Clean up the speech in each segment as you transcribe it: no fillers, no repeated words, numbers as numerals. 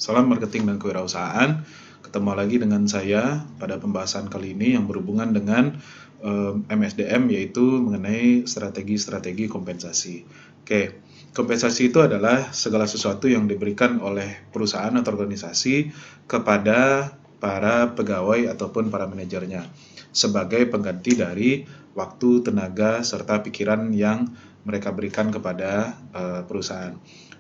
Salam marketing dan kewirausahaan. Ketemu lagi dengan saya pada pembahasan kali ini yang berhubungan dengan MSDM, yaitu mengenai strategi-strategi kompensasi. Oke, kompensasi itu adalah segala sesuatu yang diberikan oleh perusahaan atau organisasi kepada para pegawai ataupun para manajernya sebagai pengganti dari waktu, tenaga, serta pikiran yang mereka berikan kepada perusahaan.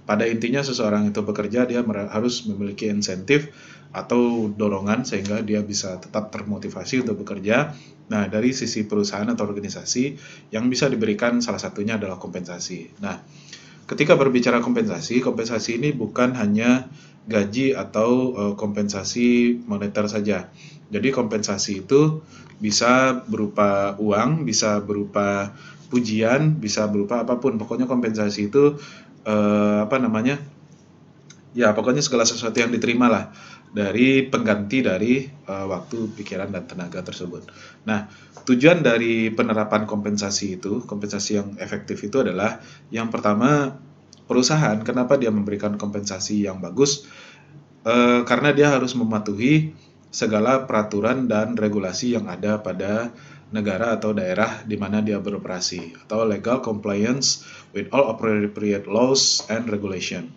Pada intinya seseorang itu bekerja, dia harus memiliki insentif atau dorongan sehingga dia bisa tetap termotivasi untuk bekerja. Nah, dari sisi perusahaan atau organisasi yang bisa diberikan salah satunya adalah kompensasi. Nah, ketika berbicara kompensasi, kompensasi ini bukan hanya gaji atau kompensasi moneter saja. Jadi kompensasi itu bisa berupa uang, bisa berupa pujian, bisa berupa apapun. Pokoknya kompensasi itu ya pokoknya segala sesuatu yang diterima lah dari pengganti dari waktu, pikiran, dan tenaga tersebut. Nah, tujuan dari penerapan kompensasi itu, kompensasi yang efektif itu adalah yang pertama, perusahaan kenapa dia memberikan kompensasi yang bagus, karena dia harus mematuhi segala peraturan dan regulasi yang ada pada negara atau daerah di mana dia beroperasi, atau legal compliance with all appropriate laws and regulation.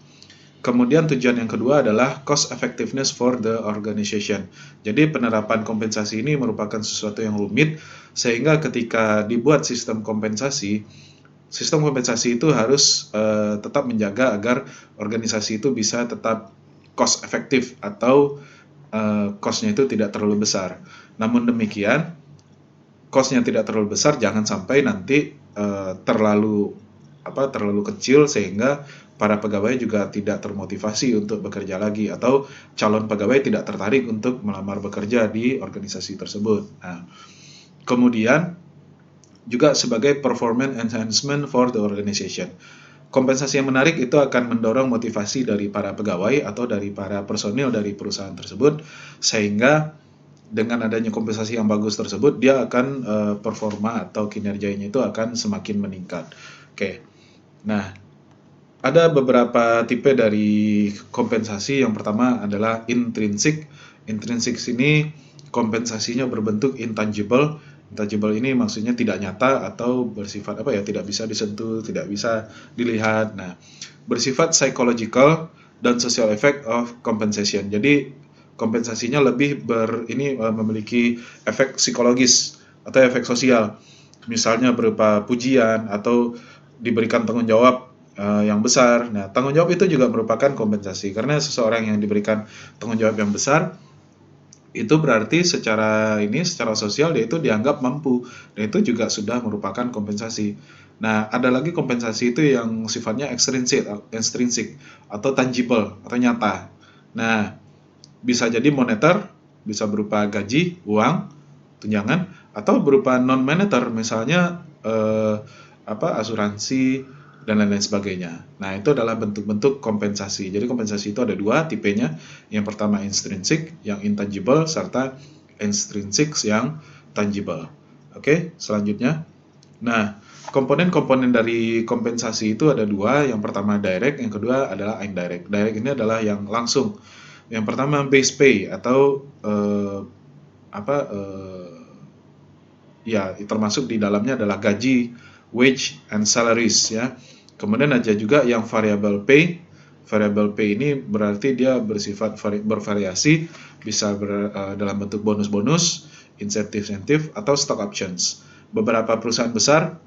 Kemudian tujuan yang kedua adalah cost effectiveness for the organization. Jadi penerapan kompensasi ini merupakan sesuatu yang rumit, sehingga ketika dibuat sistem kompensasi itu harus tetap menjaga agar organisasi itu bisa tetap cost efektif atau cost-nya itu tidak terlalu besar. Namun demikian, cost-nya tidak terlalu besar, jangan sampai nanti terlalu kecil sehingga para pegawai juga tidak termotivasi untuk bekerja lagi, atau calon pegawai tidak tertarik untuk melamar bekerja di organisasi tersebut. Nah, kemudian juga sebagai performance enhancement for the organization. Kompensasi yang menarik itu akan mendorong motivasi dari para pegawai atau dari para personil dari perusahaan tersebut, sehingga dengan adanya kompensasi yang bagus tersebut, dia akan performa atau kinerjanya itu akan semakin meningkat. Oke. Nah, ada beberapa tipe dari kompensasi. Yang pertama adalah intrinsic. Intrinsic ini kompensasinya berbentuk intangible. Intangible ini maksudnya tidak nyata atau bersifat tidak bisa disentuh, tidak bisa dilihat. Nah, bersifat psychological dan social effect of compensation. Jadi kompensasinya lebih memiliki efek psikologis atau efek sosial. Misalnya berupa pujian atau diberikan tanggung jawab yang besar. Nah, tanggung jawab itu juga merupakan kompensasi, karena seseorang yang diberikan tanggung jawab yang besar itu berarti secara sosial dia itu dianggap mampu, dan itu juga sudah merupakan kompensasi. Nah, ada lagi kompensasi itu yang sifatnya extrinsic atau tangible atau nyata. Nah, bisa jadi moneter, bisa berupa gaji, uang, tunjangan, atau berupa non moneter, misalnya asuransi dan lain-lain sebagainya. Nah, itu adalah bentuk-bentuk kompensasi. Jadi kompensasi itu ada dua tipenya. Yang pertama intrinsic, yang intangible, serta extrinsic yang tangible. Oke, selanjutnya. Nah, komponen-komponen dari kompensasi itu ada dua. Yang pertama direct, yang kedua adalah indirect. Direct ini adalah yang langsung. Yang pertama base pay atau termasuk di dalamnya adalah gaji, wage and salaries ya. Kemudian ada juga yang variable pay. Variable pay ini berarti dia bersifat bervariasi, bisa dalam bentuk bonus-bonus, insentif-insentif, atau stock options. Beberapa perusahaan besar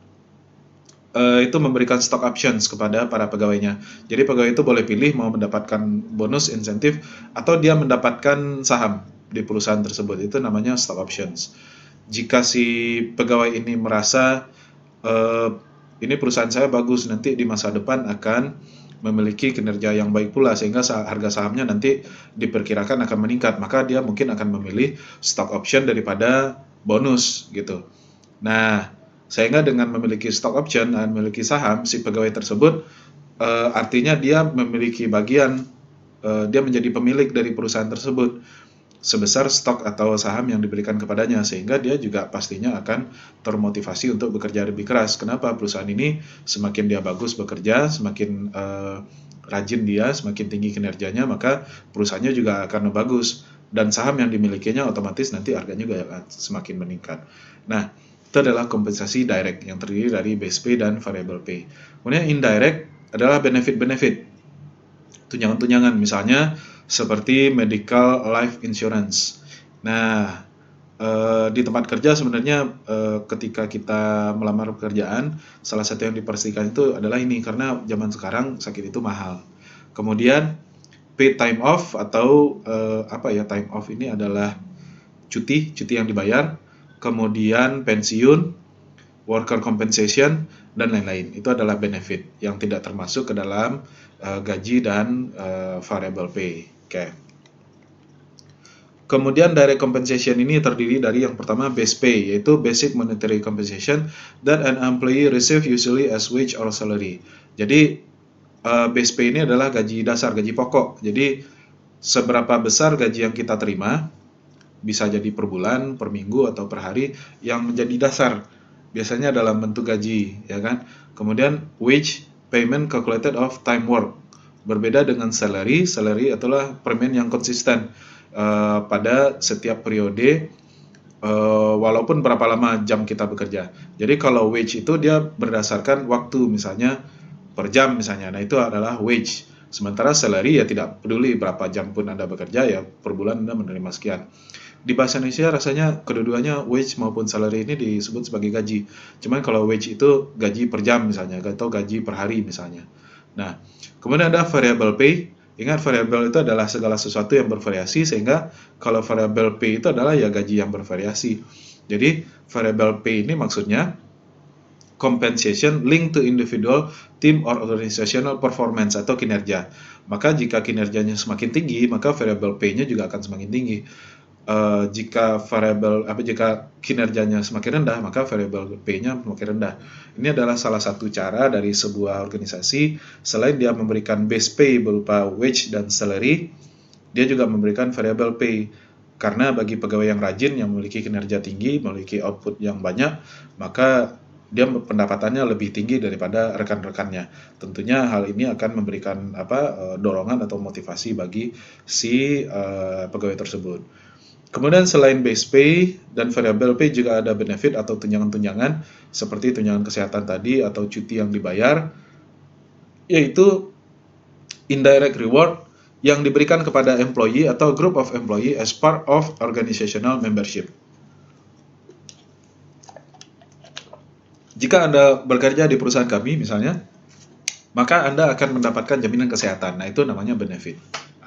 itu memberikan stock options kepada para pegawainya. Jadi pegawai itu boleh pilih mau mendapatkan bonus, insentif, atau dia mendapatkan saham di perusahaan tersebut. Itu namanya stock options. Jika si pegawai ini merasa ini perusahaan saya bagus, nanti di masa depan akan memiliki kinerja yang baik pula, sehingga harga sahamnya nanti diperkirakan akan meningkat, maka dia mungkin akan memilih stock option daripada bonus gitu. Nah, sehingga dengan memiliki stock option dan memiliki saham, si pegawai tersebut artinya dia memiliki bagian, dia menjadi pemilik dari perusahaan tersebut sebesar stok atau saham yang diberikan kepadanya, sehingga dia juga pastinya akan termotivasi untuk bekerja lebih keras. Kenapa? Perusahaan ini semakin dia bagus bekerja, semakin rajin dia, semakin tinggi kinerjanya, maka perusahaannya juga akan bagus. Dan saham yang dimilikinya otomatis nanti harganya juga akan semakin meningkat. Nah, itu adalah kompensasi direct yang terdiri dari base pay dan variable pay. Kemudian indirect adalah benefit-benefit, tunjangan-tunjangan, misalnya seperti medical life insurance. Nah, di tempat kerja sebenarnya ketika kita melamar pekerjaan, salah satu yang dipastikan itu adalah ini, karena zaman sekarang sakit itu mahal. Kemudian paid time off atau time off ini adalah cuti yang dibayar, kemudian pensiun, worker compensation, dan lain-lain. Itu adalah benefit yang tidak termasuk ke dalam gaji dan variable pay. Oke. Kemudian direct compensation ini terdiri dari yang pertama base pay, yaitu basic monetary compensation that an employee receive usually as wage or salary. Jadi base pay ini adalah gaji dasar, gaji pokok. Jadi seberapa besar gaji yang kita terima, bisa jadi per bulan, per minggu, atau per hari, yang menjadi dasar. Biasanya dalam bentuk gaji, ya kan? Kemudian wage payment calculated of time work. Berbeda dengan salary adalah payment yang konsisten pada setiap periode, walaupun berapa lama jam kita bekerja. Jadi kalau wage itu dia berdasarkan waktu, misalnya per jam misalnya. Nah, itu adalah wage. Sementara salary ya tidak peduli berapa jam pun Anda bekerja, ya per bulan Anda menerima sekian. Di bahasa Indonesia rasanya kedua-duanya wage maupun salary ini disebut sebagai gaji. Cuman kalau wage itu gaji per jam misalnya, atau gaji per hari misalnya. Nah, kemudian ada variable pay. Ingat, variable itu adalah segala sesuatu yang bervariasi, sehingga kalau variable pay itu adalah ya gaji yang bervariasi. Jadi variable pay ini maksudnya compensation linked to individual, team, or organizational performance atau kinerja. Maka jika kinerjanya semakin tinggi, maka variable pay-nya juga akan semakin tinggi. Jika kinerjanya semakin rendah, maka variable pay-nya semakin rendah. Ini adalah salah satu cara dari sebuah organisasi, selain dia memberikan base pay berupa wage dan salary, dia juga memberikan variable pay. Karena bagi pegawai yang rajin, yang memiliki kinerja tinggi, memiliki output yang banyak, maka dia pendapatannya lebih tinggi daripada rekan-rekannya. Tentunya hal ini akan memberikan dorongan atau motivasi bagi si pegawai tersebut. Kemudian selain base pay dan variable pay juga ada benefit atau tunjangan-tunjangan seperti tunjangan kesehatan tadi atau cuti yang dibayar, yaitu indirect reward yang diberikan kepada employee atau group of employee as part of organizational membership. Jika Anda bekerja di perusahaan kami misalnya, maka Anda akan mendapatkan jaminan kesehatan. Nah, itu namanya benefit.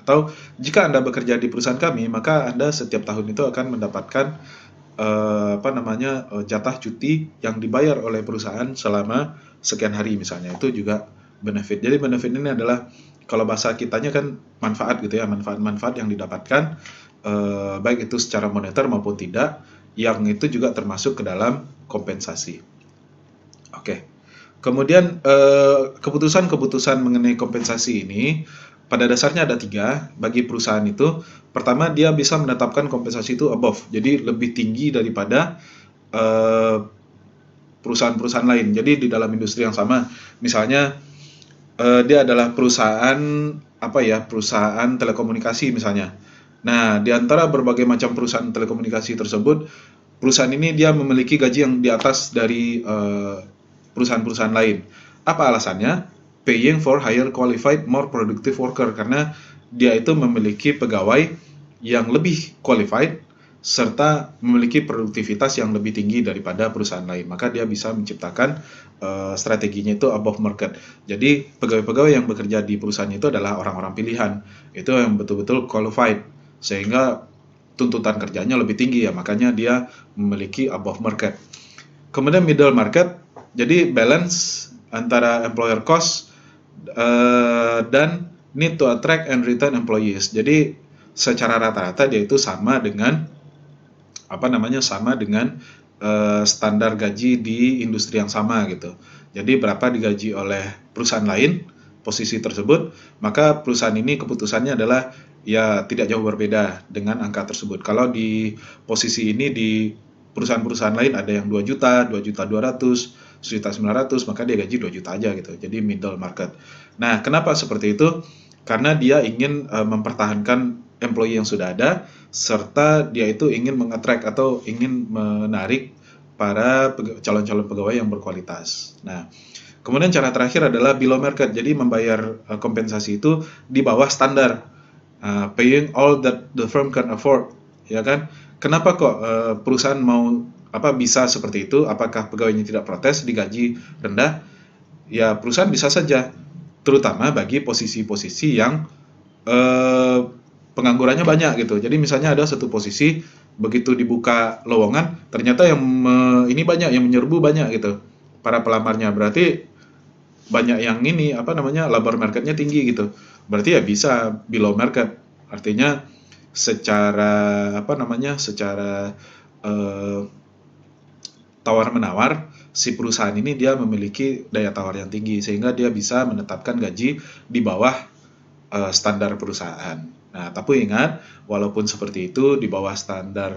Atau jika Anda bekerja di perusahaan kami, maka Anda setiap tahun itu akan mendapatkan jatah cuti yang dibayar oleh perusahaan selama sekian hari misalnya. Itu juga benefit. Jadi benefit ini adalah, kalau bahasa kitanya kan manfaat gitu ya, manfaat-manfaat yang didapatkan baik itu secara moneter maupun tidak, yang itu juga termasuk ke dalam kompensasi. Oke. Kemudian keputusan-keputusan mengenai kompensasi ini pada dasarnya ada 3 bagi perusahaan itu. Pertama, dia bisa menetapkan kompensasi itu above, jadi lebih tinggi daripada perusahaan-perusahaan lain. Jadi di dalam industri yang sama, misalnya dia adalah perusahaan perusahaan telekomunikasi misalnya. Nah, di antara berbagai macam perusahaan telekomunikasi tersebut, perusahaan ini dia memiliki gaji yang di atas dari perusahaan-perusahaan lain. Apa alasannya? Paying for higher qualified, more productive worker, karena dia itu memiliki pegawai yang lebih qualified serta memiliki produktivitas yang lebih tinggi daripada perusahaan lain. Maka dia bisa menciptakan strateginya itu above market. Jadi pegawai-pegawai yang bekerja di perusahaan itu adalah orang-orang pilihan, itu yang betul-betul qualified, sehingga tuntutan kerjanya lebih tinggi ya, makanya dia memiliki above market. Kemudian middle market, jadi balance antara employer cost dan need to attract and retain employees. Jadi secara rata-rata dia itu sama dengan standar gaji di industri yang sama gitu. Jadi berapa digaji oleh perusahaan lain posisi tersebut, maka perusahaan ini keputusannya adalah ya tidak jauh berbeda dengan angka tersebut. Kalau di posisi ini di perusahaan-perusahaan lain ada yang 2 juta, 2 juta 200, 1.900.000, maka dia gaji 2 juta aja gitu. Jadi middle market. Nah, kenapa seperti itu? Karena dia ingin mempertahankan employee yang sudah ada, serta dia itu ingin mengattract atau ingin menarik para calon-calon pegawai yang berkualitas. Nah, kemudian cara terakhir adalah below market, jadi membayar kompensasi itu di bawah standar, paying all that the firm can afford, ya kan? Kenapa kok perusahaan mau bisa seperti itu? Apakah pegawainya tidak protes digaji rendah? Ya perusahaan bisa saja, terutama bagi posisi-posisi yang penganggurannya banyak gitu. Jadi misalnya ada satu posisi, begitu dibuka lowongan, ternyata yang ini banyak, yang menyerbu banyak gitu, para pelamarnya. Berarti banyak yang ini labor marketnya tinggi gitu. Berarti ya bisa below market. Artinya secara secara tawar menawar, si perusahaan ini dia memiliki daya tawar yang tinggi sehingga dia bisa menetapkan gaji di bawah standar perusahaan. Nah, tapi ingat, walaupun seperti itu di bawah standar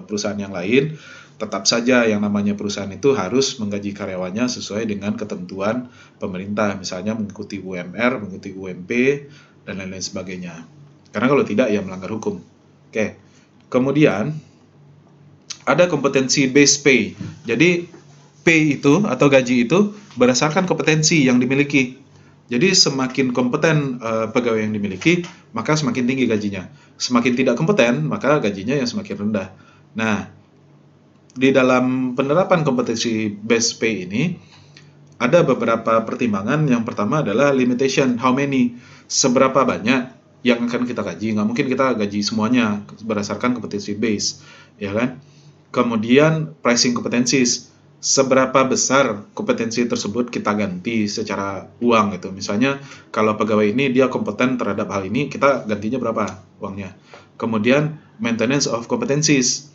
perusahaan yang lain, tetap saja yang namanya perusahaan itu harus menggaji karyawannya sesuai dengan ketentuan pemerintah, misalnya mengikuti UMR, mengikuti UMP, dan lain-lain sebagainya. Karena kalau tidak, ya melanggar hukum. Oke. Kemudian, ada kompetensi based pay. Jadi, pay itu atau gaji itu berdasarkan kompetensi yang dimiliki. Jadi, semakin kompeten pegawai yang dimiliki, maka semakin tinggi gajinya. Semakin tidak kompeten, maka gajinya yang semakin rendah. Nah, di dalam penerapan kompetensi based pay ini, ada beberapa pertimbangan. Yang pertama adalah limitation, how many, seberapa banyak yang akan kita gaji. Nggak mungkin kita gaji semuanya berdasarkan kompetensi base, ya kan? Kemudian pricing competencies, seberapa besar kompetensi tersebut kita ganti secara uang gitu. Misalnya kalau pegawai ini dia kompeten terhadap hal ini, kita gantinya berapa uangnya. Kemudian maintenance of competencies,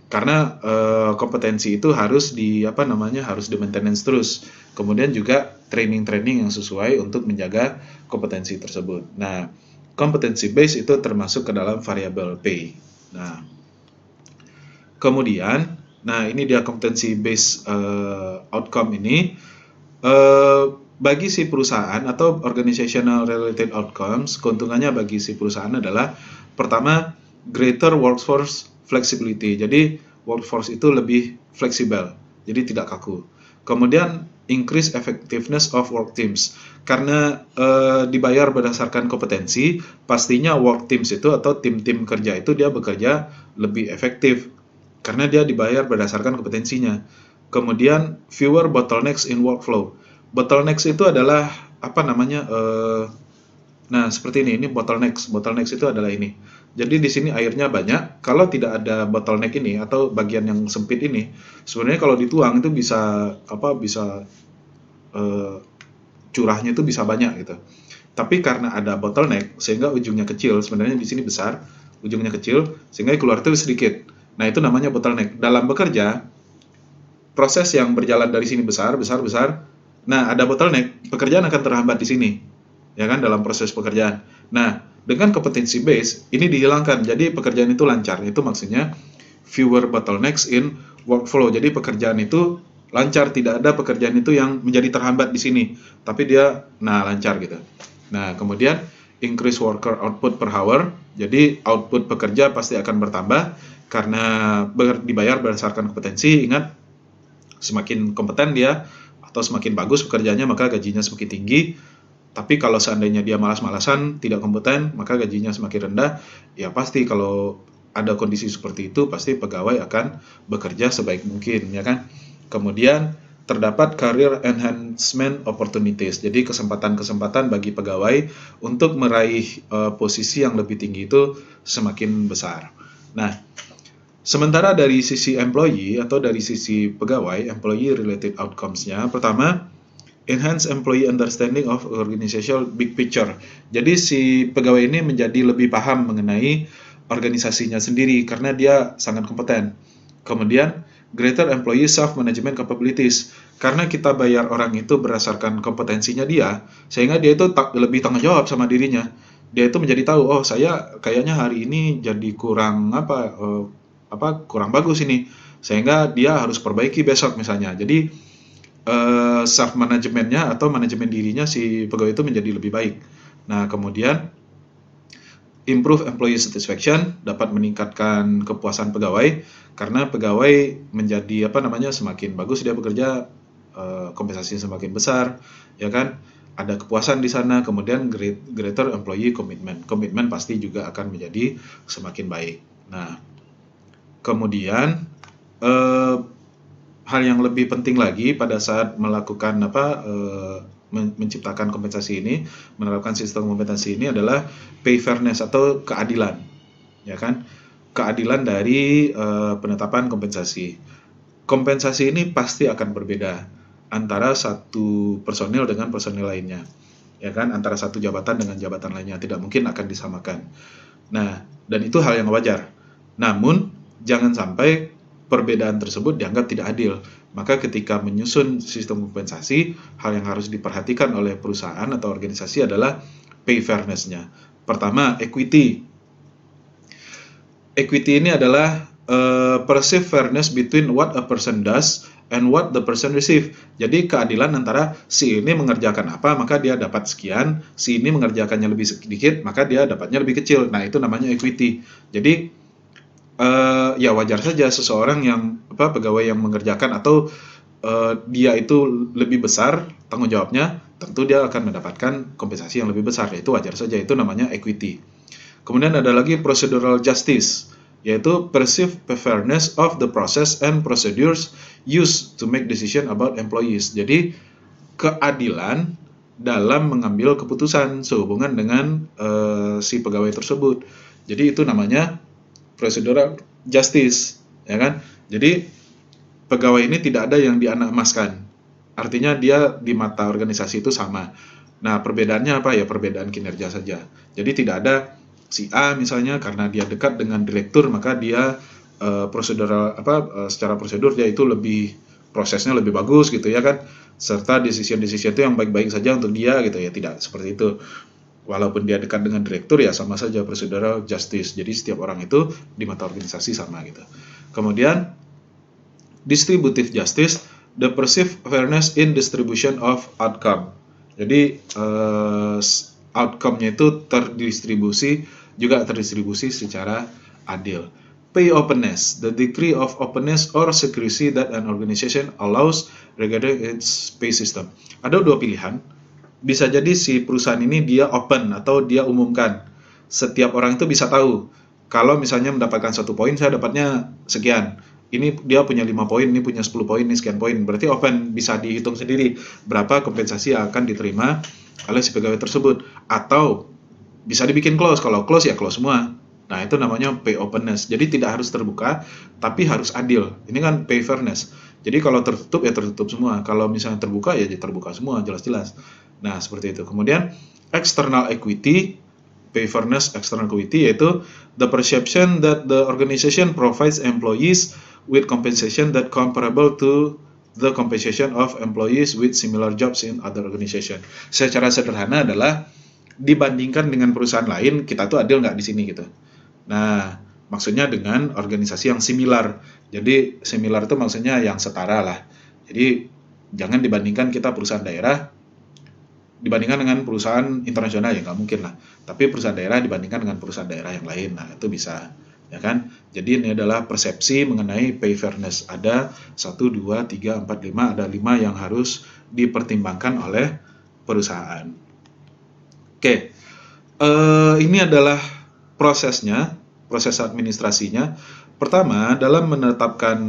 karena kompetensi itu harus harus di maintenance terus. Kemudian juga training yang sesuai untuk menjaga kompetensi tersebut. Nah, kompetensi base itu termasuk ke dalam variable pay. Nah, kemudian, ini dia kompetensi base outcome ini. Bagi si perusahaan atau organizational related outcomes, keuntungannya bagi si perusahaan adalah pertama, greater workforce flexibility. Jadi workforce itu lebih fleksibel, jadi tidak kaku. Kemudian increase effectiveness of work teams. Karena dibayar berdasarkan kompetensi, pastinya work teams itu atau tim-tim kerja itu dia bekerja lebih efektif karena dia dibayar berdasarkan kompetensinya. Kemudian fewer bottlenecks in workflow. Bottlenecks itu adalah seperti ini bottlenecks. Bottlenecks itu adalah ini. Jadi di sini airnya banyak. Kalau tidak ada bottleneck ini atau bagian yang sempit ini, sebenarnya kalau dituang itu bisa curahnya itu bisa banyak gitu. Tapi karena ada bottleneck sehingga ujungnya kecil, sebenarnya di sini besar, ujungnya kecil sehingga keluar itu sedikit. Nah, itu namanya bottleneck. Dalam bekerja, proses yang berjalan dari sini besar. Nah, ada bottleneck, pekerjaan akan terhambat di sini. Ya kan, dalam proses pekerjaan. Nah, dengan kompetensi base, ini dihilangkan. Jadi, pekerjaan itu lancar. Itu maksudnya fewer bottlenecks in workflow. Jadi, pekerjaan itu lancar. Tidak ada pekerjaan itu yang menjadi terhambat di sini. Tapi dia, lancar gitu. Nah, kemudian, increase worker output per hour. Jadi, output pekerja pasti akan bertambah. Karena dibayar berdasarkan kompetensi. Ingat, semakin kompeten dia atau semakin bagus pekerjaannya, maka gajinya semakin tinggi. Tapi kalau seandainya dia malas-malasan, tidak kompeten, maka gajinya semakin rendah. Ya pasti kalau ada kondisi seperti itu, pasti pegawai akan bekerja sebaik mungkin, ya kan? Kemudian terdapat career enhancement opportunities. Jadi kesempatan-kesempatan bagi pegawai untuk meraih posisi yang lebih tinggi itu semakin besar. Nah, sementara dari sisi employee atau dari sisi pegawai, employee related outcomes-nya, pertama, enhance employee understanding of organizational big picture. Jadi si pegawai ini menjadi lebih paham mengenai organisasinya sendiri karena dia sangat kompeten. Kemudian, greater employee self-management capabilities. Karena kita bayar orang itu berdasarkan kompetensinya dia, sehingga dia itu lebih tanggung jawab sama dirinya. Dia itu menjadi tahu, oh saya kayaknya hari ini jadi kurang bagus ini. sehingga dia harus perbaiki besok misalnya. Jadi self manajemennya atau manajemen dirinya si pegawai itu menjadi lebih baik. Nah, kemudian improve employee satisfaction, dapat meningkatkan kepuasan pegawai karena pegawai menjadi semakin bagus dia bekerja, kompensasi semakin besar, ya kan? Ada kepuasan di sana, kemudian greater employee commitment. Komitmen pasti juga akan menjadi semakin baik. Nah, kemudian hal yang lebih penting lagi pada saat melakukan menciptakan kompensasi ini, menerapkan sistem kompensasi ini adalah pay fairness atau keadilan, ya kan? Keadilan dari penetapan kompensasi. Kompensasi ini pasti akan berbeda antara satu personil dengan personil lainnya, ya kan? Antara satu jabatan dengan jabatan lainnya tidak mungkin akan disamakan. Nah, dan itu hal yang wajar. Namun, jangan sampai perbedaan tersebut dianggap tidak adil. Maka ketika menyusun sistem kompensasi, hal yang harus diperhatikan oleh perusahaan atau organisasi adalah pay fairness-nya. Pertama, equity. Equity ini adalah perceived fairness between what a person does and what the person receive. Jadi keadilan antara si ini mengerjakan apa, maka dia dapat sekian, si ini mengerjakannya lebih sedikit, maka dia dapatnya lebih kecil. Nah, itu namanya equity. Jadi ya wajar saja seseorang yang pegawai yang mengerjakan atau dia itu lebih besar tanggung jawabnya, tentu dia akan mendapatkan kompensasi yang lebih besar. Itu wajar saja, itu namanya equity. Kemudian ada lagi procedural justice, yaitu perceived fairness of the process and procedures used to make decision about employees. Jadi keadilan dalam mengambil keputusan sehubungan dengan si pegawai tersebut. Jadi itu namanya procedural justice, ya kan? Jadi pegawai ini tidak ada yang dianak emaskan. Artinya dia di mata organisasi itu sama. Nah, perbedaannya apa ya? Perbedaan kinerja saja. Jadi tidak ada si A misalnya karena dia dekat dengan direktur maka dia secara prosedur dia itu lebih prosesnya lebih bagus gitu ya kan, serta decision-decision itu yang baik-baik saja untuk dia gitu ya, tidak seperti itu. Walaupun dia dekat dengan direktur ya sama saja procedural justice. Jadi setiap orang itu di mata organisasi sama gitu. Kemudian distributive justice, the perceived fairness in distribution of outcome. Jadi outcome-nya itu terdistribusi secara adil. Pay openness, the degree of openness or secrecy that an organization allows regarding its pay system. Ada dua pilihan. Bisa jadi si perusahaan ini dia open atau dia umumkan. Setiap orang itu bisa tahu. Kalau misalnya mendapatkan 1 poin, saya dapatnya sekian. Ini dia punya 5 poin, ini punya 10 poin, ini sekian poin. Berarti open, bisa dihitung sendiri berapa kompensasi yang akan diterima oleh si pegawai tersebut. Atau bisa dibikin close, kalau close ya close semua. Nah, itu namanya pay openness. Jadi tidak harus terbuka, tapi harus adil. Ini kan pay fairness. Jadi kalau tertutup ya tertutup semua. Kalau misalnya terbuka ya terbuka semua, jelas-jelas. Nah, seperti itu. Kemudian external equity, pay fairness external equity, yaitu the perception that the organization provides employees with compensation that comparable to the compensation of employees with similar jobs in other organization. Secara sederhana adalah dibandingkan dengan perusahaan lain, kita tuh adil nggak di sini gitu. Nah, maksudnya dengan organisasi yang similar. Jadi similar itu maksudnya yang setara lah. Jadi jangan dibandingkan kita perusahaan daerah dibandingkan dengan perusahaan internasional ya nggak mungkin lah. Tapi perusahaan daerah dibandingkan dengan perusahaan daerah yang lain, nah itu bisa, ya kan? Jadi ini adalah persepsi mengenai pay fairness. Ada 1, 2, 3, 4, 5, ada 5 yang harus dipertimbangkan oleh perusahaan. Oke, ini adalah prosesnya, proses administrasinya. Pertama, dalam menerapkan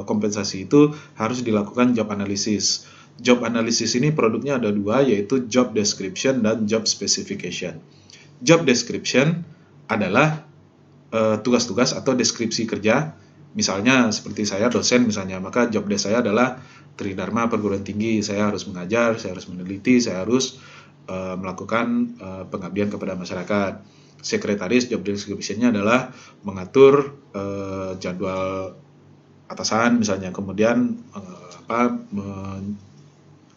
kompensasi itu harus dilakukan job analysis. Job analysis ini produknya ada 2, yaitu job description dan job specification. Job description adalah tugas-tugas atau deskripsi kerja. Misalnya seperti saya dosen misalnya, maka job desk saya adalah Tridharma perguruan tinggi. Saya harus mengajar, saya harus meneliti, saya harus melakukan pengabdian kepada masyarakat. Sekretaris job description-nya adalah mengatur jadwal atasan misalnya, kemudian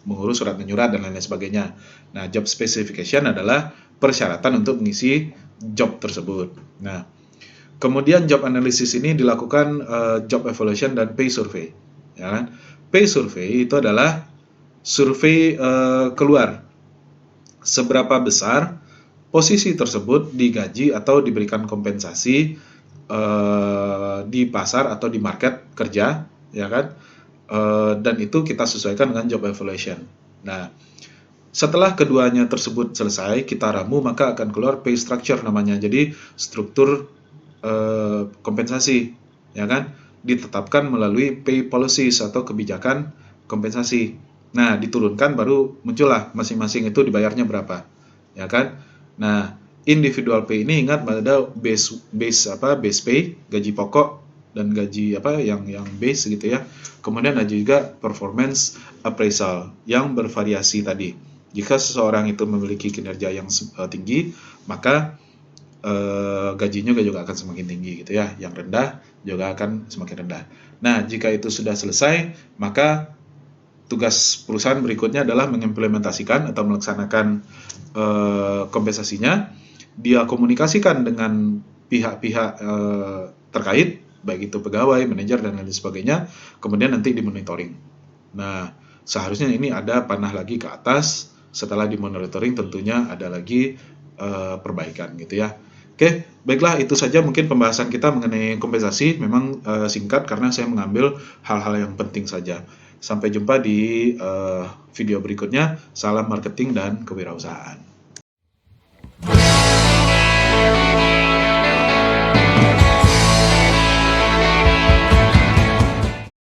mengurus surat menyurat dan lain-lain sebagainya. Nah, job specification adalah persyaratan untuk mengisi job tersebut. Nah, Kemudian job analysis ini dilakukan job evaluation dan pay survey, ya kan? Pay survey itu adalah survei keluar seberapa besar posisi tersebut digaji atau diberikan kompensasi di pasar atau di market kerja, ya kan? Dan itu kita sesuaikan dengan job evaluation. Nah, setelah keduanya tersebut selesai, kita ramu, maka akan keluar pay structure namanya. Jadi struktur kompensasi, ya kan? Ditetapkan melalui pay policies atau kebijakan kompensasi. Nah, diturunkan baru muncullah masing-masing itu dibayarnya berapa, ya kan? Nah, individual pay ini ingat ada base pay, gaji pokok dan gaji yang base gitu ya. Kemudian ada juga performance appraisal yang bervariasi tadi. Jika seseorang itu memiliki kinerja yang tinggi, maka gajinya juga akan semakin tinggi gitu ya. Yang rendah juga akan semakin rendah. Nah, jika itu sudah selesai, maka tugas perusahaan berikutnya adalah mengimplementasikan atau melaksanakan kompensasinya. Dia komunikasikan dengan pihak-pihak terkait, baik itu pegawai, manajer, dan lain sebagainya. Kemudian nanti dimonitoring. Nah, seharusnya ini ada panah lagi ke atas. Setelah dimonitoring tentunya ada lagi perbaikan gitu ya. Oke, baiklah itu saja mungkin pembahasan kita mengenai kompensasi. Memang singkat karena saya mengambil hal-hal yang penting saja. Sampai jumpa di video berikutnya. Salam marketing dan kewirausahaan.